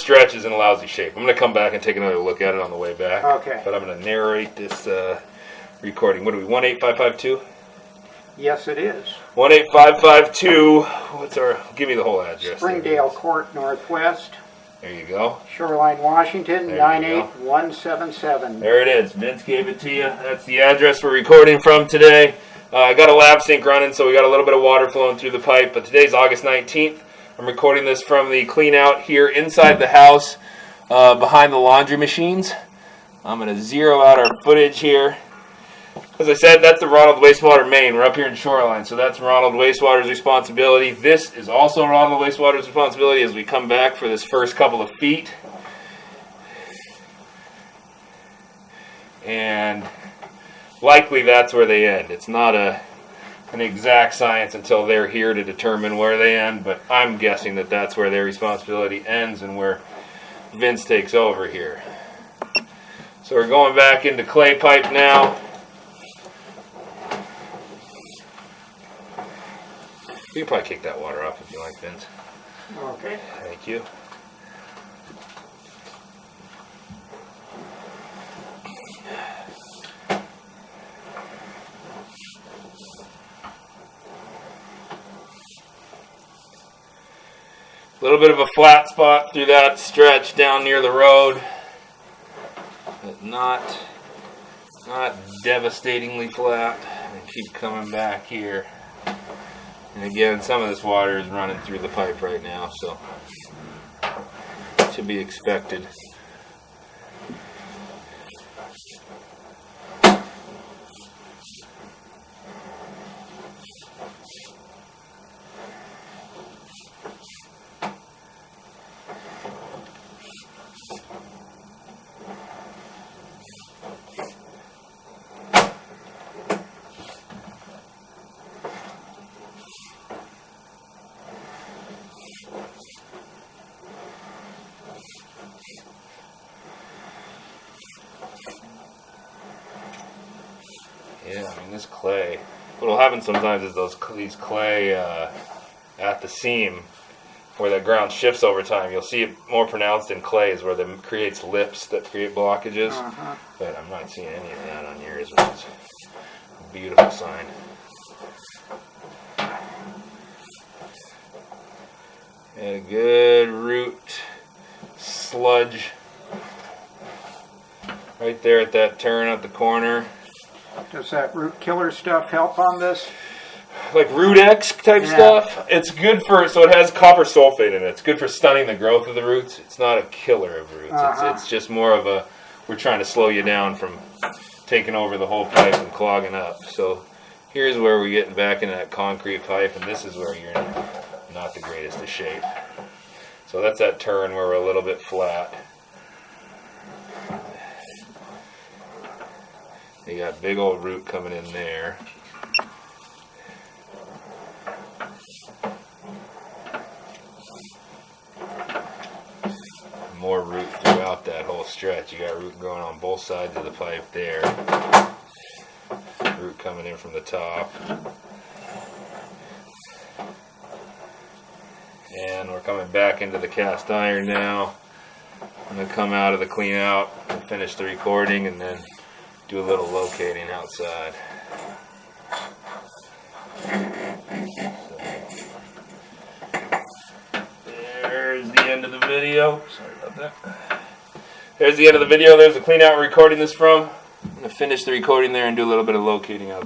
stretch is in a lousy shape. I'm going to come back and take another look at it on the way back. Okay. But I'm going to narrate this recording. What are we, 18552? Yes, it is. 18552. What's our, give me the whole address. Springdale Court Northwest. There you go. Shoreline, Washington, There you 98177. There it is. Vince gave it to you. That's the address we're recording from today. I got a lap sink running, so we got a little bit of water flowing through the pipe. But today's August 19th. I'm recording this from the clean out here inside the house behind the laundry machines. I'm going to zero out our footage here. As I said, that's the Ronald Wastewater main. We're up here in Shoreline, so that's Ronald Wastewater's responsibility. This is also Ronald Wastewater's responsibility as we come back for this first couple of feet. And likely that's where they end. It's not an exact science until they're here to determine where they end, but I'm guessing that that's where their responsibility ends and where Vince takes over here. So we're going back into clay pipe now. You can probably kick that water off if you like, Vince. Okay. Thank you. A little bit of a flat spot through that stretch down near the road, but not devastatingly flat. And keep coming back here. And again, some of this water is running through the pipe right now, so to be expected. Yeah, I mean, this clay, what'll happen sometimes is these clay at the seam where the ground shifts over time, you'll see it more pronounced in clays where it creates lips that create blockages. But I'm not seeing any of that on yours, which is a beautiful sign. And a good root sludge right there at that turn at the corner. Does that root killer stuff help on this? Like Root X type stuff. It's good for, so it has copper sulfate in it. It's good for stunning the growth of the roots. It's not a killer of roots. It's just more of a, we're trying to slow you down from taking over the whole pipe and clogging up. So here's where we're getting back into that concrete pipe, and this is where you're not the greatest of shape. So that's that turn where we're a little bit flat. You got big old root coming in there. More root throughout that whole stretch. You got root growing on both sides of the pipe there. Root coming in from the top. And we're coming back into the cast iron now. I'm going to come out of the clean out and finish the recording and then do a little locating outside. There's the end of the video. Sorry about that. There's the end of the video. There's the clean out we're recording this from. I'm going to finish the recording there and do a little bit of locating out.